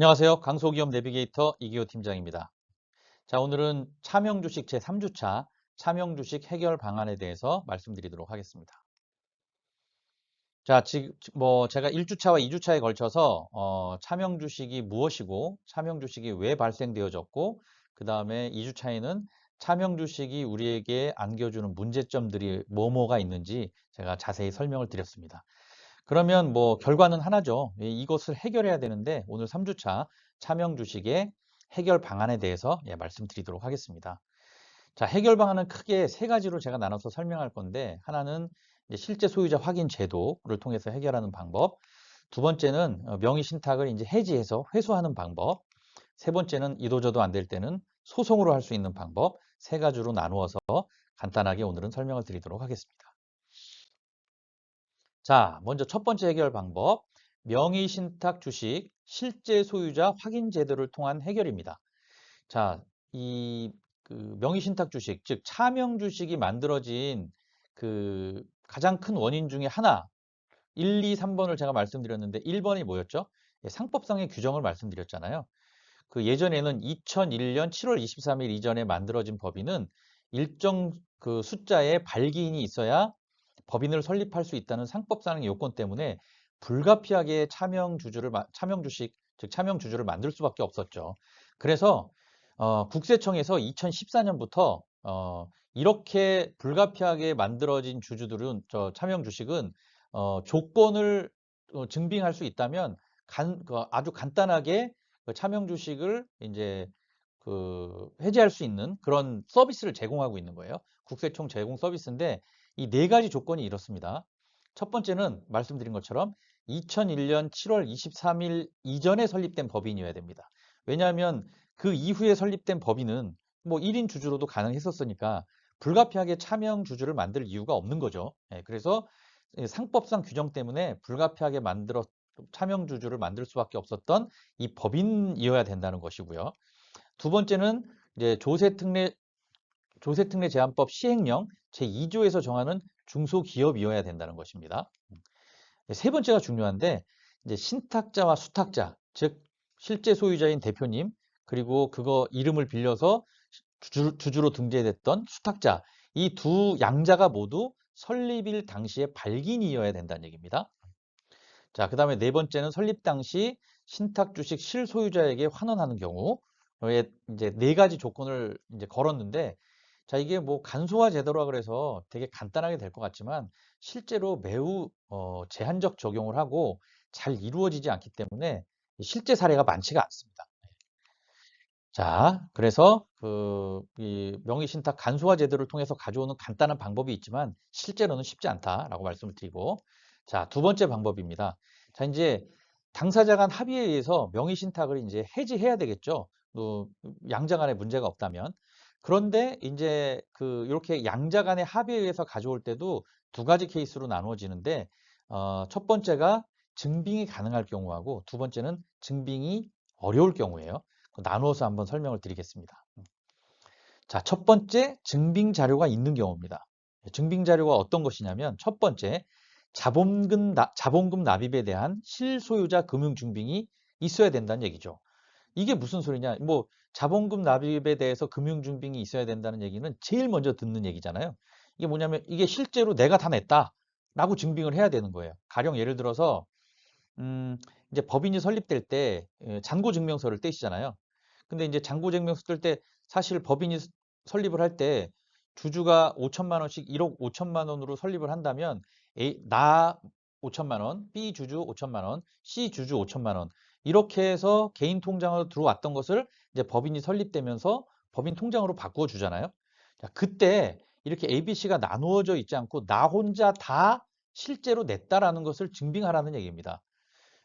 안녕하세요. 강소기업 내비게이터 이기호 팀장입니다. 자, 오늘은 차명주식 제3주차 차명주식 해결 방안에 대해서 말씀드리도록 하겠습니다. 자, 지금 제가 1주차와 2주차에 걸쳐서 차명주식이 무엇이고 차명주식이 왜 발생되어졌고 그다음에 2주차에는 차명주식이 우리에게 안겨주는 문제점들이 뭐가 있는지 제가 자세히 설명을 드렸습니다. 그러면 결과는 하나죠. 이것을 해결해야 되는데 오늘 3주차 차명주식의 해결 방안에 대해서 말씀드리도록 하겠습니다. 자, 해결 방안은 크게 세 가지로 제가 나눠서 설명할 건데 하나는 이제 실제 소유자 확인 제도를 통해서 해결하는 방법, 두 번째는 명의 신탁을 이제 해지해서 회수하는 방법, 세 번째는 이도저도 안 될 때는 소송으로 할 수 있는 방법, 세 가지로 나누어서 간단하게 오늘은 설명을 드리도록 하겠습니다. 자, 먼저 첫 번째 해결 방법, 명의신탁 주식 실제 소유자 확인 제도를 통한 해결입니다. 자, 이 명의신탁 주식, 즉 차명 주식이 만들어진 가장 큰 원인 중에 하나, 1, 2, 3번을 제가 말씀드렸는데 1번이 뭐였죠? 상법상의 규정을 말씀드렸잖아요. 예전에는 2001년 7월 23일 이전에 만들어진 법인은 일정 숫자의 발기인이 있어야 법인을 설립할 수 있다는 상법상의 요건 때문에 불가피하게 차명 주식, 즉 차명 주주를 만들 수밖에 없었죠. 그래서 국세청에서 2014년부터 이렇게 불가피하게 만들어진 주주들은 차명 주식은 조건을 증빙할 수 있다면 아주 간단하게 차명 주식을 이제 해지할 수 있는 그런 서비스를 제공하고 있는 거예요. 국세청 제공 서비스인데 이 네 가지 조건이 이렇습니다. 첫 번째는 말씀드린 것처럼 2001년 7월 23일 이전에 설립된 법인이어야 됩니다. 왜냐하면 그 이후에 설립된 법인은 1인 주주로도 가능했었으니까 불가피하게 차명 주주를 만들 이유가 없는 거죠. 그래서 상법상 규정 때문에 불가피하게 차명 주주를 만들 수밖에 없었던 이 법인이어야 된다는 것이고요. 두 번째는 이제 조세특례 제한법 시행령 제2조에서 정하는 중소기업이어야 된다는 것입니다. 세 번째가 중요한데 이제 신탁자와 수탁자, 즉 실제 소유자인 대표님 그리고 그거 이름을 빌려서 주주로 등재됐던 수탁자 이 두 양자가 모두 설립일 당시에 발기인이어야 된다는 얘기입니다. 자, 그다음에 네 번째는 설립 당시 신탁 주식 실소유자에게 환원하는 경우에 이제 네 가지 조건을 이제 걸었는데 자, 이게 간소화 제도라 그래서 되게 간단하게 될 것 같지만 실제로 매우 제한적 적용을 하고 잘 이루어지지 않기 때문에 실제 사례가 많지가 않습니다. 자, 그래서 이 명의신탁 간소화 제도를 통해서 가져오는 간단한 방법이 있지만 실제로는 쉽지 않다라고 말씀을 드리고 자, 두 번째 방법입니다. 자, 이제 당사자 간 합의에 의해서 명의신탁을 이제 해지해야 되겠죠. 양자 간에 문제가 없다면. 그런데 이제 이렇게 양자 간의 합의에 의해서 가져올 때도 두 가지 케이스로 나누어지는데 첫 번째가 증빙이 가능할 경우하고 두 번째는 증빙이 어려울 경우예요. 나누어서 한번 설명을 드리겠습니다. 자, 첫 번째 증빙 자료가 있는 경우입니다. 증빙 자료가 어떤 것이냐면 첫 번째 자본금 납입에 대한 실소유자 금융 증빙이 있어야 된다는 얘기죠. 이게 무슨 소리냐? 자본금 납입에 대해서 금융 증빙이 있어야 된다는 얘기는 제일 먼저 듣는 얘기잖아요. 이게 뭐냐면 이게 실제로 내가 다 냈다라고 증빙을 해야 되는 거예요. 가령 예를 들어서 이제 법인이 설립될 때 잔고증명서를 떼시잖아요. 근데 이제 잔고증명서 뜰 때 사실 법인이 설립을 할 때 주주가 5천만 원씩 1억 5천만 원으로 설립을 한다면 나 5천만 원, B 주주 5천만 원, C 주주 5천만 원 이렇게 해서 개인 통장으로 들어왔던 것을 이제 법인이 설립되면서 법인 통장으로 바꾸어 주잖아요. 자, 그때 이렇게 ABC가 나누어져 있지 않고 나 혼자 다 실제로 냈다라는 것을 증빙하라는 얘기입니다.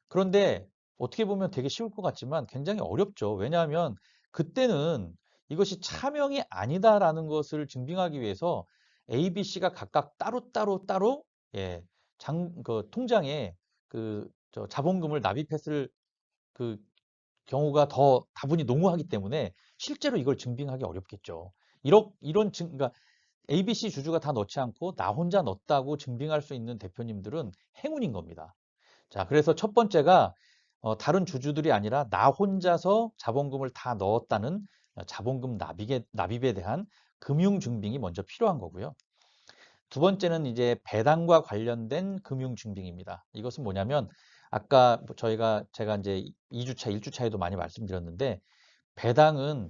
그런데 어떻게 보면 되게 쉬울 것 같지만 굉장히 어렵죠. 왜냐하면 그때는 이것이 차명이 아니다라는 것을 증빙하기 위해서 A, B, C가 각각 따로 예, 통장에 자본금을 납입했을 그 경우가 더 다분히 농후하기 때문에 실제로 이걸 증빙하기 어렵겠죠. 그러니까 ABC 주주가 다 넣지 않고 나 혼자 넣었다고 증빙할 수 있는 대표님들은 행운인 겁니다. 자, 그래서 첫 번째가 다른 주주들이 아니라 나 혼자서 자본금을 다 넣었다는 자본금 납입에 대한 금융증빙이 먼저 필요한 거고요. 두 번째는 이제 배당과 관련된 금융증빙입니다. 이것은 뭐냐면 아까 제가 이제 2주차, 1주차에도 많이 말씀드렸는데 배당은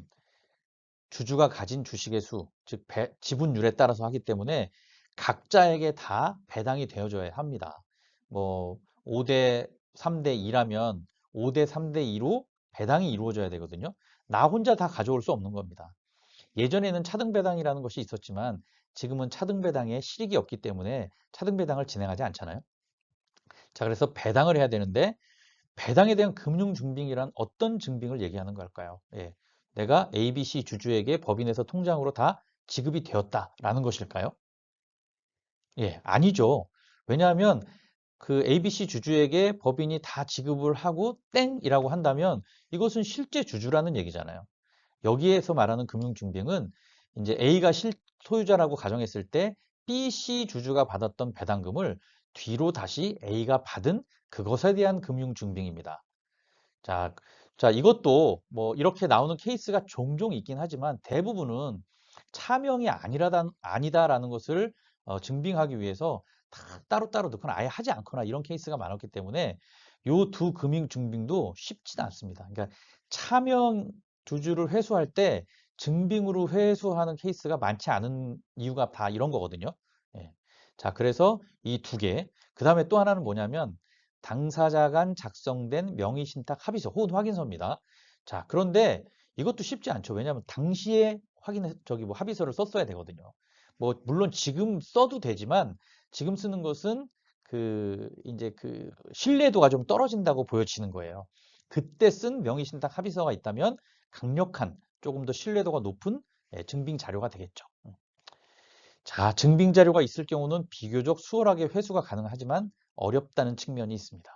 주주가 가진 주식의 수, 즉 지분율에 따라서 하기 때문에 각자에게 다 배당이 되어줘야 합니다. 뭐 5대 3대 2라면 5대 3대 2로 배당이 이루어져야 되거든요. 나 혼자 다 가져올 수 없는 겁니다. 예전에는 차등배당이라는 것이 있었지만 지금은 차등배당에 실익이 없기 때문에 차등배당을 진행하지 않잖아요. 자, 그래서 배당을 해야 되는데 배당에 대한 금융증빙이란 어떤 증빙을 얘기하는 걸까요? 예, 내가 ABC 주주에게 법인에서 통장으로 다 지급이 되었다라는 것일까요? 예, 아니죠. 왜냐하면 그 ABC 주주에게 법인이 다 지급을 하고 땡이라고 한다면 이것은 실제 주주라는 얘기잖아요. 여기에서 말하는 금융증빙은 이제 A가 소유자라고 가정했을 때 BC 주주가 받았던 배당금을 뒤로 다시 A가 받은 그것에 대한 금융증빙입니다. 자, 이것도 뭐 이렇게 나오는 케이스가 종종 있긴 하지만 대부분은 차명이 아니다라는 것을 증빙하기 위해서 다 따로따로 넣거나 아예 하지 않거나 이런 케이스가 많았기 때문에 요 두 금융 증빙도 쉽지는 않습니다. 그러니까 차명 주주를 회수할 때 증빙으로 회수하는 케이스가 많지 않은 이유가 다 이런 거거든요. 예. 자, 그래서 이 두 개. 그 다음에 또 하나는 뭐냐면 당사자 간 작성된 명의신탁 합의서 혹은 확인서입니다. 자, 그런데 이것도 쉽지 않죠. 왜냐하면 당시에 뭐 합의서를 썼어야 되거든요. 뭐 물론 지금 써도 되지만 지금 쓰는 것은 이제 신뢰도가 좀 떨어진다고 보여지는 거예요. 그때 쓴 명의신탁 합의서가 있다면 강력한 조금 더 신뢰도가 높은 증빙 자료가 되겠죠. 자, 증빙 자료가 있을 경우는 비교적 수월하게 회수가 가능하지만 어렵다는 측면이 있습니다.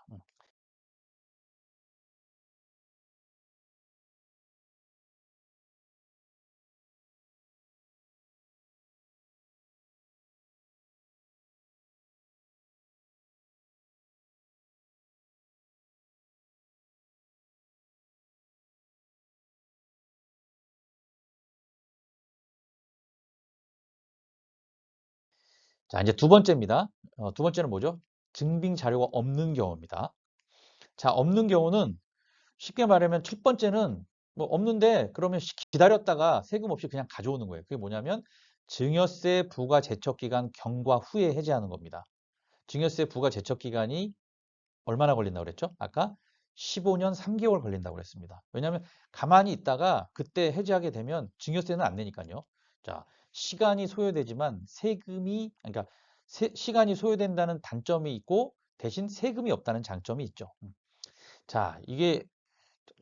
자, 이제 두 번째입니다. 두 번째는 뭐죠? 증빙 자료가 없는 경우입니다. 자, 없는 경우는 쉽게 말하면 첫 번째는 뭐 없는데 그러면 기다렸다가 세금 없이 그냥 가져오는 거예요. 그게 뭐냐면 증여세 부과 제척 기간 경과 후에 해지하는 겁니다. 증여세 부과 제척 기간이 얼마나 걸린다고 그랬죠? 아까 15년 3개월 걸린다고 그랬습니다. 왜냐하면 가만히 있다가 그때 해지하게 되면 증여세는 안 내니까요. 자, 시간이 소요되지만 그러니까 시간이 소요된다는 단점이 있고 대신 세금이 없다는 장점이 있죠. 자, 이게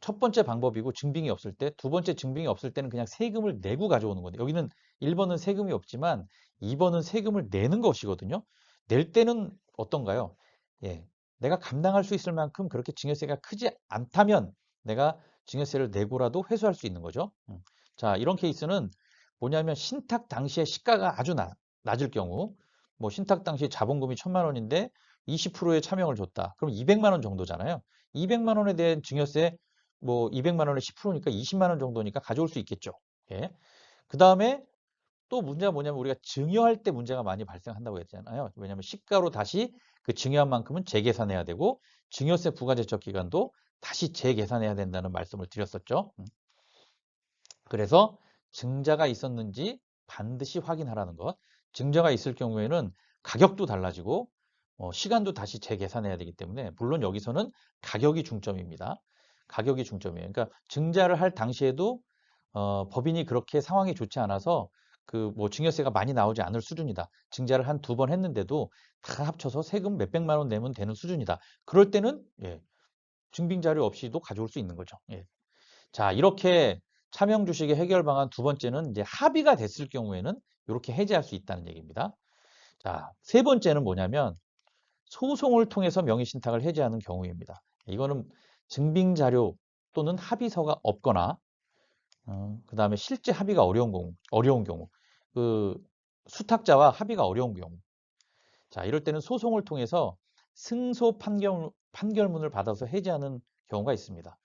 첫 번째 방법이고 증빙이 없을 때, 두 번째 증빙이 없을 때는 그냥 세금을 내고 가져오는 건데 여기는 1번은 세금이 없지만 2번은 세금을 내는 것이거든요. 낼 때는 어떤가요? 예, 내가 감당할 수 있을 만큼 그렇게 증여세가 크지 않다면 내가 증여세를 내고라도 회수할 수 있는 거죠. 자, 이런 케이스는 뭐냐면 신탁 당시에 시가가 아주 낮을 경우 뭐 신탁 당시 자본금이 1,000만 원인데 20%의 차명을 줬다. 그럼 200만 원 정도잖아요. 200만 원에 대한 증여세 뭐 200만 원에 10%니까 20만 원 정도니까 가져올 수 있겠죠. 예. 그 다음에 또 문제가 뭐냐면 우리가 증여할 때 문제가 많이 발생한다고 했잖아요. 왜냐하면 시가로 다시 그 증여한 만큼은 재계산해야 되고 증여세 부과제척 기간도 다시 재계산해야 된다는 말씀을 드렸었죠. 그래서 증자가 있었는지 반드시 확인하라는 것. 증자가 있을 경우에는 가격도 달라지고 시간도 다시 재계산해야 되기 때문에 물론 여기서는 가격이 중점입니다. 가격이 중점이에요. 그러니까 증자를 할 당시에도 법인이 그렇게 상황이 좋지 않아서 뭐 증여세가 많이 나오지 않을 수준이다. 증자를 한 두 번 했는데도 다 합쳐서 세금 몇백만 원 내면 되는 수준이다. 그럴 때는 예, 증빙 자료 없이도 가져올 수 있는 거죠. 예. 자, 이렇게 차명 주식의 해결 방안 두 번째는 이제 합의가 됐을 경우에는 이렇게 해지할 수 있다는 얘기입니다. 자, 세 번째는 뭐냐면 소송을 통해서 명의신탁을 해지하는 경우입니다. 이거는 증빙 자료 또는 합의서가 없거나 그 다음에 실제 합의가 어려운 경우, 그 수탁자와 합의가 어려운 경우. 자, 이럴 때는 소송을 통해서 승소 판결문을 받아서 해지하는 경우가 있습니다.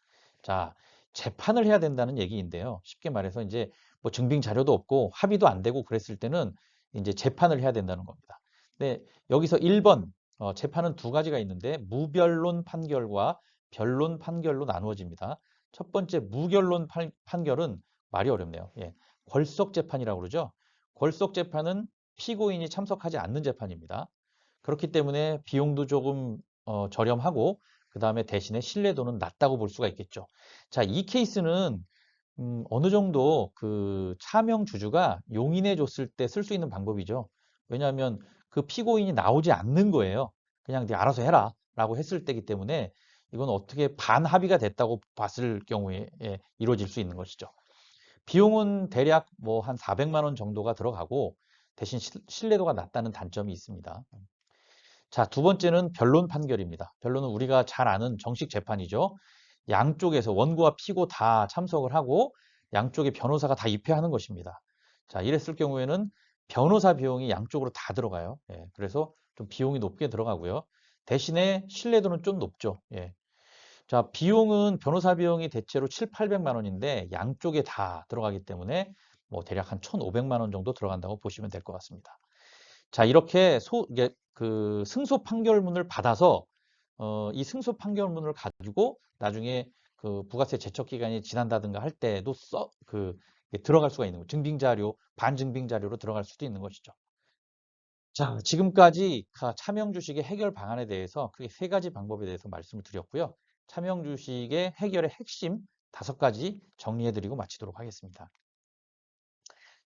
자, 재판을 해야 된다는 얘기인데요. 쉽게 말해서 이제 뭐 증빙 자료도 없고 합의도 안 되고 그랬을 때는 이제 재판을 해야 된다는 겁니다. 근데 여기서 1번 재판은 두 가지가 있는데 무변론 판결과 변론 판결로 나누어집니다. 첫 번째 무변론 판결은 말이 어렵네요. 예, 궐석 재판이라고 그러죠. 궐석 재판은 피고인이 참석하지 않는 재판입니다. 그렇기 때문에 비용도 조금 저렴하고 그 다음에 대신에 신뢰도는 낮다고 볼 수가 있겠죠. 자, 이 케이스는 어느 정도 그 차명 주주가 용인해 줬을 때 쓸 수 있는 방법이죠. 왜냐하면 그 피고인이 나오지 않는 거예요. 그냥 네 알아서 해라 라고 했을 때기 때문에 이건 어떻게 반합의가 됐다고 봤을 경우에 이루어질 수 있는 것이죠. 비용은 대략 뭐 한 400만 원 정도가 들어가고 대신 신뢰도가 낮다는 단점이 있습니다. 자, 두 번째는 변론 판결입니다. 변론은 우리가 잘 아는 정식 재판이죠. 양쪽에서 원고와 피고 다 참석을 하고 양쪽의 변호사가 다 입회하는 것입니다. 자, 이랬을 경우에는 변호사 비용이 양쪽으로 다 들어가요. 예, 그래서 좀 비용이 높게 들어가고요. 대신에 신뢰도는 좀 높죠. 예. 자, 비용은 변호사 비용이 대체로 7, 800만 원인데 양쪽에 다 들어가기 때문에 뭐 대략 한 1,500만 원 정도 들어간다고 보시면 될 것 같습니다. 자, 이렇게 이게 그 승소 판결문을 받아서 이 승소 판결문을 가지고 나중에 그 부가세 제척 기간이 지난다든가 할 때도 들어갈 수가 있는 거. 증빙 자료, 반증빙 자료로 들어갈 수도 있는 것이죠. 자, 지금까지 차명 주식의 해결 방안에 대해서 크게 세 가지 방법에 대해서 말씀을 드렸고요. 차명 주식의 해결의 핵심 5가지 정리해드리고 마치도록 하겠습니다.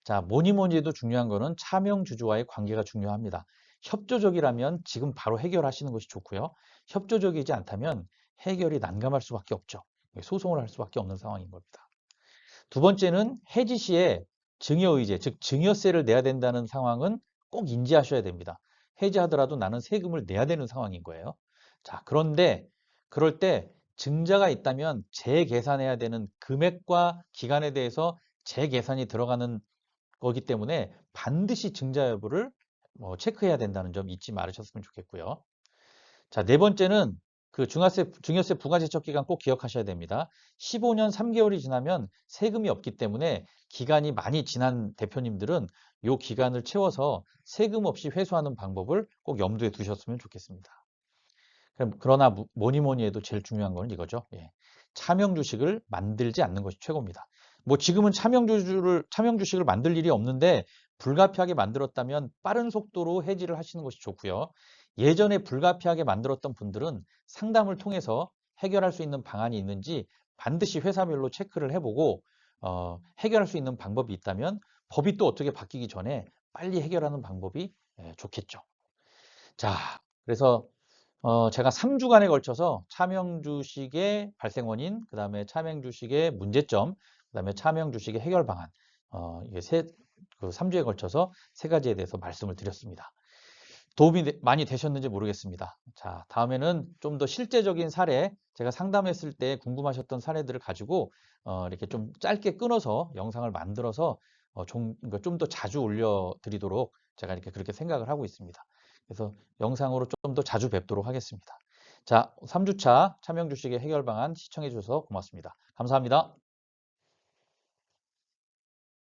자, 뭐니 뭐니 해도 중요한 거는 차명 주주와의 관계가 중요합니다. 협조적이라면 지금 바로 해결하시는 것이 좋고요. 협조적이지 않다면 해결이 난감할 수밖에 없죠. 소송을 할 수밖에 없는 상황인 겁니다. 두 번째는 해지 시에 증여의제, 즉 증여세를 내야 된다는 상황은 꼭 인지하셔야 됩니다. 해지하더라도 나는 세금을 내야 되는 상황인 거예요. 자, 그런데 그럴 때 증자가 있다면 재계산해야 되는 금액과 기간에 대해서 재계산이 들어가는 거기 때문에 반드시 증자 여부를 체크해야 된다는 점 잊지 말으셨으면 좋겠고요. 자, 네 번째는 그 증여세 부가제척 기간 꼭 기억하셔야 됩니다. 15년 3개월이 지나면 세금이 없기 때문에 기간이 많이 지난 대표님들은 이 기간을 채워서 세금 없이 회수하는 방법을 꼭 염두에 두셨으면 좋겠습니다. 그러나 뭐니 뭐니 해도 제일 중요한 건 이거죠. 예. 차명 주식을 만들지 않는 것이 최고입니다. 뭐 지금은 차명 주식을 만들 일이 없는데 불가피하게 만들었다면 빠른 속도로 해지를 하시는 것이 좋고요. 예전에 불가피하게 만들었던 분들은 상담을 통해서 해결할 수 있는 방안이 있는지 반드시 회사별로 체크를 해보고 해결할 수 있는 방법이 있다면 법이 또 어떻게 바뀌기 전에 빨리 해결하는 방법이 좋겠죠. 자, 그래서 제가 3주간에 걸쳐서 차명 주식의 발생 원인, 그 다음에 차명 주식의 문제점, 그 다음에 차명 주식의 해결 방안, 이게 3주에 걸쳐서 3가지에 대해서 말씀을 드렸습니다. 도움이 많이 되셨는지 모르겠습니다. 자, 다음에는 좀 더 실제적인 사례, 제가 상담했을 때 궁금하셨던 사례들을 가지고 이렇게 좀 짧게 끊어서 영상을 만들어서 좀 더 자주 올려드리도록 제가 이렇게 그렇게 생각을 하고 있습니다. 그래서 영상으로 좀 더 자주 뵙도록 하겠습니다. 자, 3주차 차명 주식의 해결 방안 시청해 주셔서 고맙습니다. 감사합니다.